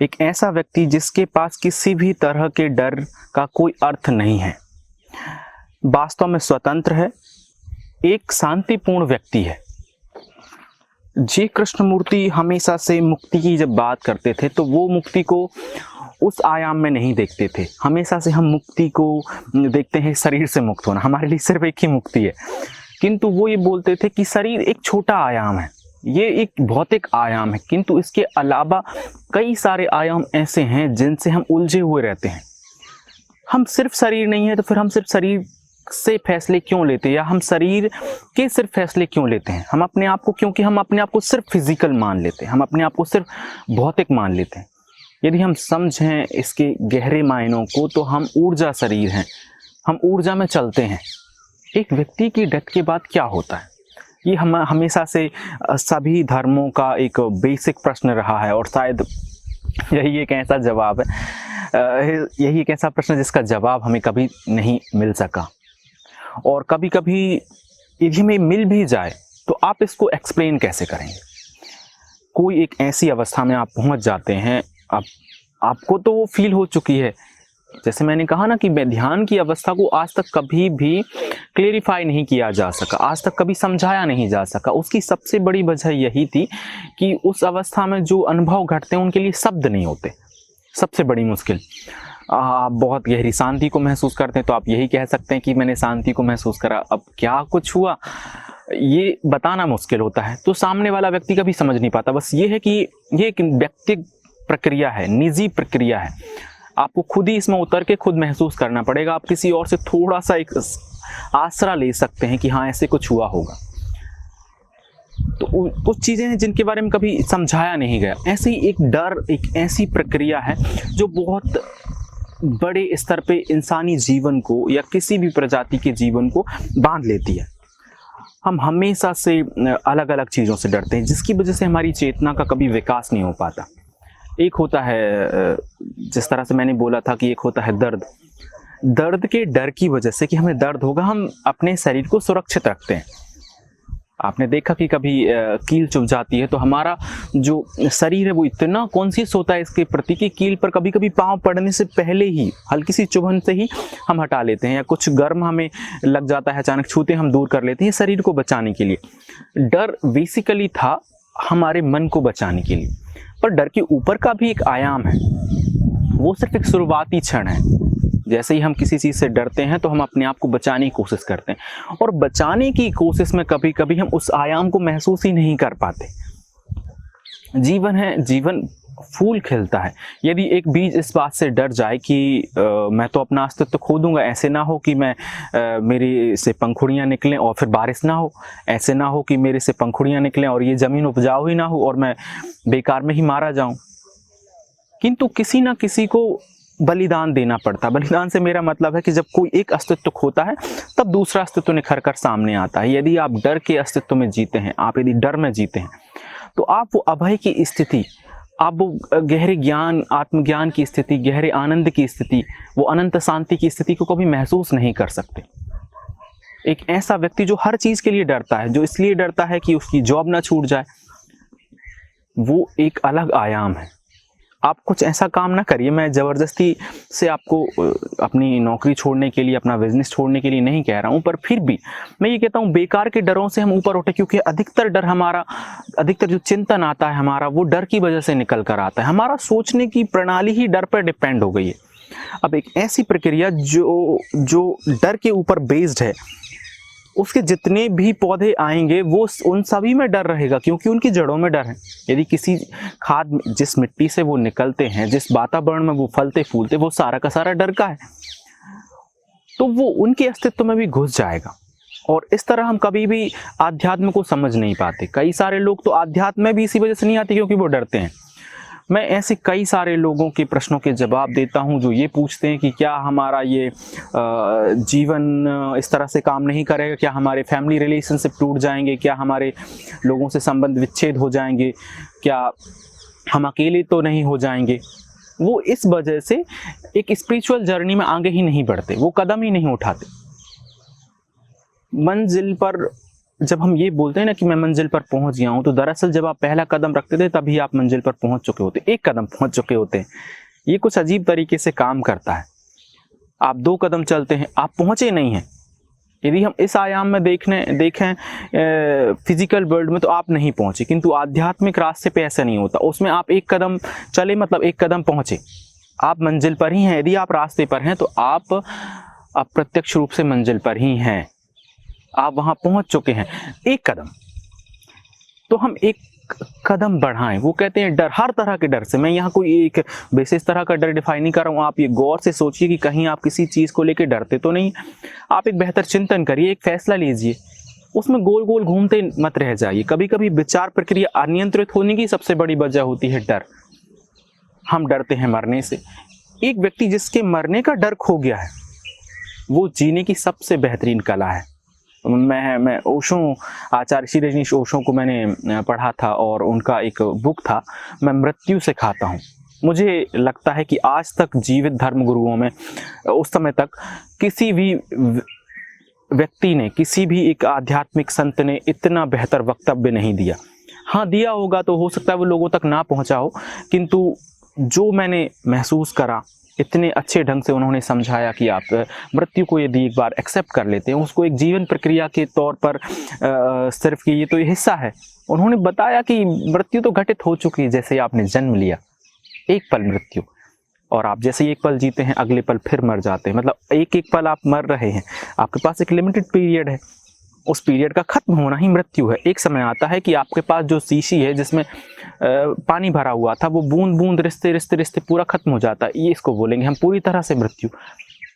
एक ऐसा व्यक्ति जिसके पास किसी भी तरह के डर का कोई अर्थ नहीं है, वास्तव में स्वतंत्र है, एक शांतिपूर्ण व्यक्ति है। जी कृष्णमूर्ति हमेशा से मुक्ति की जब बात करते थे तो वो मुक्ति को उस आयाम में नहीं देखते थे। हमेशा से हम मुक्ति को देखते हैं शरीर से मुक्त होना, हमारे लिए सिर्फ एक ही मुक्ति है, किंतु वो ये बोलते थे कि शरीर एक छोटा आयाम है, ये एक भौतिक आयाम है, किंतु इसके अलावा कई सारे आयाम ऐसे हैं जिनसे हम उलझे हुए रहते हैं। हम सिर्फ शरीर नहीं है तो फिर हम सिर्फ शरीर से फैसले क्यों लेते हैं, या हम शरीर के सिर्फ फैसले क्यों लेते हैं? हम अपने आप को, क्योंकि हम अपने आप को सिर्फ फिजिकल मान लेते हैं, हम अपने आप को सिर्फ भौतिक मान लेते हैं। यदि हम समझें इसके गहरे मायनों को तो हम ऊर्जा शरीर हैं, हम ऊर्जा में चलते हैं। एक व्यक्ति की डेथ के बाद क्या होता है, ये हम हमेशा से सभी धर्मों का एक बेसिक प्रश्न रहा है, और शायद यही एक ऐसा जवाब है, यही एक ऐसा प्रश्न जिसका जवाब हमें कभी नहीं मिल सका। और कभी कभी यदि हमें मिल भी जाए तो आप इसको एक्सप्लेन कैसे करेंगे? कोई एक ऐसी अवस्था में आप पहुंच जाते हैं, आपको तो वो फील हो चुकी है, जैसे मैंने कहा ना कि ध्यान की अवस्था को आज तक कभी भी क्लेरिफाई नहीं किया जा सका, आज तक कभी समझाया नहीं जा सका। उसकी सबसे बड़ी वजह यही थी कि उस अवस्था में जो अनुभव घटते हैं उनके लिए शब्द नहीं होते। सबसे बड़ी मुश्किल, आप बहुत गहरी शांति को महसूस करते हैं तो आप यही कह सकते हैं कि मैंने शांति को महसूस करा। अब क्या कुछ हुआ ये बताना मुश्किल होता है, तो सामने वाला व्यक्ति कभी समझ नहीं पाता। बस ये है कि ये एक व्यक्तिगत प्रक्रिया है, निजी प्रक्रिया है, आपको खुद ही इसमें उतर के खुद महसूस करना पड़ेगा। आप किसी और से थोड़ा सा एक आसरा ले सकते हैं कि हाँ ऐसे कुछ हुआ होगा, तो कुछ चीज़ें हैं जिनके बारे में कभी समझाया नहीं गया। ऐसे ही एक डर एक ऐसी प्रक्रिया है जो बहुत बड़े स्तर पे इंसानी जीवन को या किसी भी प्रजाति के जीवन को बांध लेती है। हम हमेशा से अलग अलग चीज़ों से डरते हैं जिसकी वजह से हमारी चेतना का कभी विकास नहीं हो पाता। एक होता है, जिस तरह से मैंने बोला था कि एक होता है दर्द। दर्द के डर की वजह से कि हमें दर्द होगा, हम अपने शरीर को सुरक्षित रखते हैं। आपने देखा कि कभी कील चुभ जाती है तो हमारा जो शरीर है वो इतना कॉन्शियस होता है इसके प्रति कि कील पर कभी कभी पाँव पड़ने से पहले ही हल्की सी चुभन से ही हम हटा लेते हैं, या कुछ गर्म हमें लग जाता है अचानक छूते हम दूर कर लेते हैं शरीर को बचाने के लिए। डर बेसिकली था हमारे मन को बचाने के लिए, पर डर के ऊपर का भी एक आयाम है, वो सिर्फ एक शुरुआती क्षण है। जैसे ही हम किसी चीज़ से डरते हैं तो हम अपने आप को बचाने की कोशिश करते हैं, और बचाने की कोशिश में कभी कभी हम उस आयाम को महसूस ही नहीं कर पाते। जीवन है, जीवन फूल खिलता है। यदि एक बीज इस बात से डर जाए कि मैं तो अपना अस्तित्व खो दूंगा, ऐसे ना हो कि मैं मेरे से पंखुड़ियाँ निकलें और फिर बारिश ना हो, ऐसे ना हो कि मेरे से पंखुड़ियाँ निकलें और ये ज़मीन उपजाऊ ही ना हो और मैं बेकार में ही मारा जाऊं, किंतु किसी ना किसी को बलिदान देना पड़ता। बलिदान से मेरा मतलब है कि जब कोई एक अस्तित्व खोता है तब दूसरा अस्तित्व निखर कर सामने आता है। यदि आप डर के अस्तित्व में जीते हैं, आप यदि डर में जीते हैं, तो आप वो अभय की स्थिति, आप वो गहरे ज्ञान, आत्मज्ञान की स्थिति, गहरे आनंद की स्थिति, वो अनंत शांति की स्थिति को कभी महसूस नहीं कर सकते। एक ऐसा व्यक्ति जो हर चीज के लिए डरता है, जो इसलिए डरता है कि उसकी जॉब ना छूट जाए, वो एक अलग आयाम है। आप कुछ ऐसा काम ना करिए, मैं ज़बरदस्ती से आपको अपनी नौकरी छोड़ने के लिए, अपना बिजनेस छोड़ने के लिए नहीं कह रहा हूँ, पर फिर भी मैं ये कहता हूँ बेकार के डरों से हम ऊपर उठे, क्योंकि अधिकतर डर हमारा, अधिकतर जो चिंतन आता है हमारा, वो डर की वजह से निकल कर आता है। हमारा सोचने की प्रणाली ही डर पर डिपेंड हो गई है। अब एक ऐसी प्रक्रिया जो डर के ऊपर बेस्ड है, उसके जितने भी पौधे आएंगे वो उन सभी में डर रहेगा, क्योंकि उनकी जड़ों में डर है। यदि किसी खाद, जिस मिट्टी से वो निकलते हैं, जिस वातावरण में वो फलते फूलते, वो सारा का सारा डर का है, तो वो उनके अस्तित्व में भी घुस जाएगा। और इस तरह हम कभी भी आध्यात्म को समझ नहीं पाते। कई सारे लोग तो आध्यात्म में भी इसी वजह से नहीं आते क्योंकि वो डरते हैं। मैं ऐसे कई सारे लोगों के प्रश्नों के जवाब देता हूं जो ये पूछते हैं कि क्या हमारा ये जीवन इस तरह से काम नहीं करेगा, क्या हमारे फैमिली रिलेशनशिप टूट जाएंगे, क्या हमारे लोगों से संबंध विच्छेद हो जाएंगे, क्या हम अकेले तो नहीं हो जाएंगे। वो इस वजह से एक स्पिरिचुअल जर्नी में आगे ही नहीं बढ़ते, वो कदम ही नहीं उठाते। मंजिल पर जब हम ये बोलते हैं ना कि मैं मंजिल पर पहुंच गया हूं, तो दरअसल जब आप पहला कदम रखते थे तभी आप मंजिल पर पहुंच चुके होते, एक कदम पहुंच चुके होते हैं। ये कुछ अजीब तरीके से काम करता है। आप 2 कदम चलते हैं, आप पहुंचे नहीं हैं। यदि हम इस आयाम में देखें फिजिकल वर्ल्ड में, तो आप नहीं पहुंचे, किंतु आध्यात्मिक रास्ते पे ऐसा नहीं होता। उसमें आप 1 कदम चले मतलब 1 कदम पहुंचे, आप मंजिल पर ही हैं। यदि आप रास्ते पर हैं तो आप अप्रत्यक्ष रूप से मंजिल पर ही हैं, आप वहां पहुंच चुके हैं। 1 कदम, तो हम 1 कदम बढ़ाएं। वो कहते हैं डर, हर तरह के डर से। मैं यहाँ कोई एक विशेष तरह का डर डिफाइन नहीं कर रहा हूँ। आप ये गौर से सोचिए कि कहीं आप किसी चीज को लेकर डरते तो नहीं। आप एक बेहतर चिंतन करिए, एक फैसला लीजिए, उसमें गोल गोल घूमते मत रह जाइए। कभी कभी विचार प्रक्रिया अनियंत्रित होने की सबसे बड़ी वजह होती है डर। हम डरते हैं मरने से। एक व्यक्ति जिसके मरने का डर खो गया है, वो जीने की सबसे बेहतरीन कला है। मैं ओशो, आचार्य श्री रजनीश ओशो को मैंने पढ़ा था और उनका एक बुक था, मैं मृत्यु से खाता हूँ। मुझे लगता है कि आज तक जीवित धर्म गुरुओं में उस समय तक किसी भी व्यक्ति ने, किसी भी एक आध्यात्मिक संत ने इतना बेहतर वक्तव्य नहीं दिया। हाँ, दिया होगा तो हो सकता है वो लोगों तक ना पहुंचा हो, किंतु जो मैंने महसूस करा, इतने अच्छे ढंग से उन्होंने समझाया कि आप मृत्यु को यदि एक बार एक्सेप्ट कर लेते हैं, उसको एक जीवन प्रक्रिया के तौर पर सिर्फ कि ये तो ये हिस्सा है। उन्होंने बताया कि मृत्यु तो घटित हो चुकी है। जैसे आपने जन्म लिया, एक पल मृत्यु, और आप जैसे ही एक पल जीते हैं, अगले पल फिर मर जाते हैं। मतलब एक एक पल आप मर रहे हैं। आपके पास एक लिमिटेड पीरियड है, उस पीरियड का खत्म होना ही मृत्यु है। एक समय आता है कि आपके पास जो शीशी है जिसमें पानी भरा हुआ था, वो बूंद बूंद रिश्ते रिश्ते रिश्ते पूरा खत्म हो जाता है। ये इसको बोलेंगे हम पूरी तरह से मृत्यु।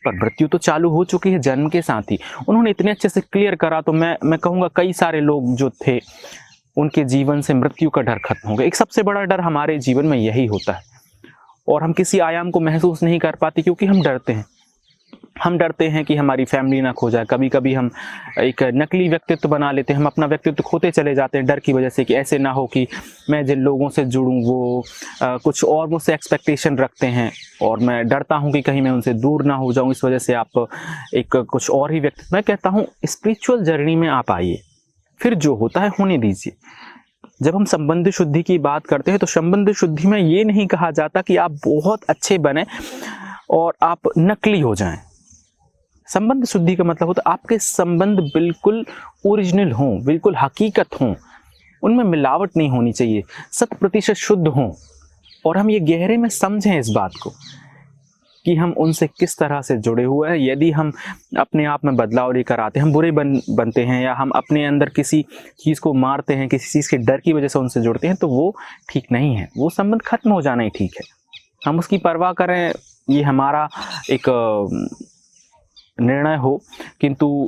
पर मृत्यु तो चालू हो चुकी है जन्म के साथ ही। उन्होंने इतने अच्छे से क्लियर करा, तो मैं कहूँगा कई सारे लोग जो थे, उनके जीवन से मृत्यु का डर खत्म हो गया। एक सबसे बड़ा डर हमारे जीवन में यही होता है, और हम किसी आयाम को महसूस नहीं कर पाते क्योंकि हम डरते हैं। हम डरते हैं कि हमारी फैमिली ना खो जाए। कभी कभी हम एक नकली व्यक्तित्व बना लेते हैं, हम अपना व्यक्तित्व खोते चले जाते हैं डर की वजह से, कि ऐसे ना हो कि मैं जिन लोगों से जुड़ूं वो कुछ और मुझसे एक्सपेक्टेशन रखते हैं, और मैं डरता हूं कि कहीं मैं उनसे दूर ना हो जाऊं। इस वजह से आप एक कुछ और ही व्यक्तित्व, मैं कहता हूं स्पिरिचुअल जर्नी में आप आइए, फिर जो होता है होने दीजिए। जब हम संबंध शुद्धि की बात करते हैं, तो संबंध शुद्धि में ये नहीं कहा जाता कि आप बहुत अच्छे बने और आप नकली हो जाएं। संबंध शुद्धि का मतलब होता है आपके संबंध बिल्कुल ओरिजिनल हों, बिल्कुल हकीकत हों, उनमें मिलावट नहीं होनी चाहिए, 100% शुद्ध हों। और हम ये गहरे में समझें इस बात को कि हम उनसे किस तरह से जुड़े हुए हैं। यदि हम अपने आप में बदलाव लेकर आते हैं, हम बुरे बनते हैं, या हम अपने अंदर किसी चीज़ को मारते हैं, किसी चीज़ के डर की वजह से उनसे जुड़ते हैं, तो वो ठीक नहीं है। वो संबंध खत्म हो जाना ही ठीक है। हम उसकी परवाह करें, ये हमारा एक निर्णय हो, किंतु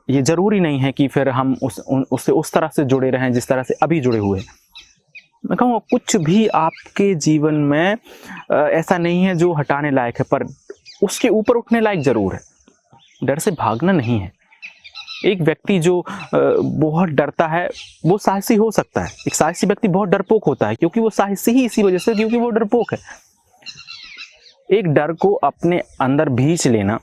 ये जरूरी नहीं है कि फिर हम उससे उस तरह से जुड़े रहें जिस तरह से अभी जुड़े हुए हैं। मैं कहूँगा कुछ भी आपके जीवन में ऐसा नहीं है जो हटाने लायक है, पर उसके ऊपर उठने लायक जरूर है। डर से भागना नहीं है। एक व्यक्ति जो बहुत डरता है वो साहसी हो सकता है। एक साहसी व्यक्ति बहुत डरपोक होता है, क्योंकि वो साहसी ही इसी वजह से, क्योंकि वो डरपोक है। एक डर को अपने अंदर भींच लेना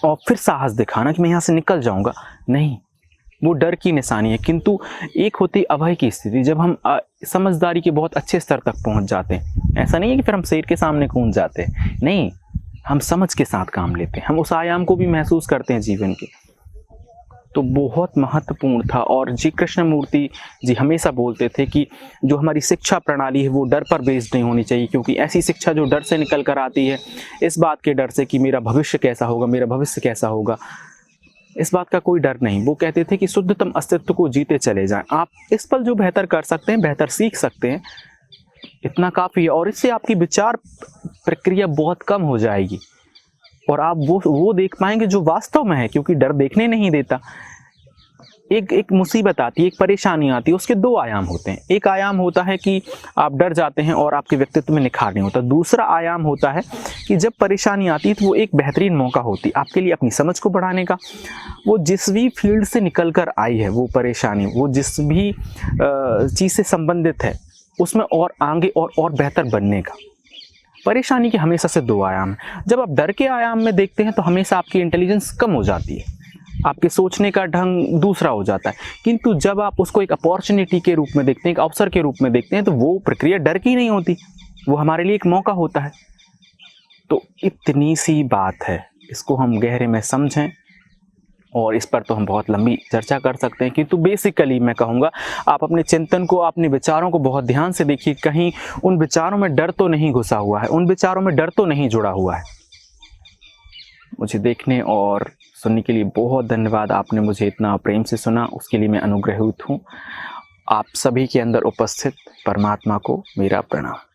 और फिर साहस दिखाना कि मैं यहाँ से निकल जाऊंगा, नहीं, वो डर की निशानी है। किंतु एक होती अभय की स्थिति, जब हम समझदारी के बहुत अच्छे स्तर तक पहुंच जाते हैं। ऐसा नहीं है कि फिर हम शेर के सामने कूद जाते हैं, नहीं, हम समझ के साथ काम लेते हैं, हम उस आयाम को भी महसूस करते हैं जीवन के। तो बहुत महत्वपूर्ण था। और जी कृष्णमूर्ति जी हमेशा बोलते थे कि जो हमारी शिक्षा प्रणाली है वो डर पर बेस्ड नहीं होनी चाहिए, क्योंकि ऐसी शिक्षा जो डर से निकल कर आती है, इस बात के डर से कि मेरा भविष्य कैसा होगा, मेरा भविष्य कैसा होगा, इस बात का कोई डर नहीं। वो कहते थे कि शुद्धतम अस्तित्व को जीते चले जाएं। आप इस पल जो बेहतर कर सकते हैं, बेहतर सीख सकते हैं, इतना काफ़ी है। और इससे आपकी विचार प्रक्रिया बहुत कम हो जाएगी, और आप वो देख पाएंगे जो वास्तव में है, क्योंकि डर देखने नहीं देता। एक मुसीबत आती है, एक परेशानी आती है, उसके 2 आयाम होते हैं। एक आयाम होता है कि आप डर जाते हैं और आपके व्यक्तित्व में निखार नहीं होता। दूसरा आयाम होता है कि जब परेशानी आती है तो वो एक बेहतरीन मौका होती है आपके लिए अपनी समझ को बढ़ाने का। वो जिस भी फील्ड से निकल कर आई है वो परेशानी, वो जिस भी चीज़ से संबंधित है, उसमें और आगे और बेहतर बनने का। परेशानी के हमेशा से 2 आयाम है। जब आप डर के आयाम में देखते हैं तो हमेशा आपकी इंटेलिजेंस कम हो जाती है। आपके सोचने का ढंग दूसरा हो जाता है। किंतु जब आप उसको एक अपॉर्चुनिटी के रूप में देखते हैं, एक अवसर के रूप में देखते हैं, तो वो प्रक्रिया डर की नहीं होती, वो हमारे लिए एक मौका होता है। तो इतनी सी बात है, इसको हम गहरे में समझें, और इस पर तो हम बहुत लंबी चर्चा कर सकते हैं। किंतु बेसिकली मैं कहूँगा, आप अपने चिंतन को, अपने विचारों को बहुत ध्यान से देखिए, कहीं उन विचारों में डर तो नहीं घुसा हुआ है, उन विचारों में डर तो नहीं जुड़ा हुआ है। मुझे देखने और सुनने के लिए बहुत धन्यवाद। आपने मुझे इतना प्रेम से सुना, उसके लिए मैं अनुग्रहित हूँ। आप सभी के अंदर उपस्थित परमात्मा को मेरा प्रणाम।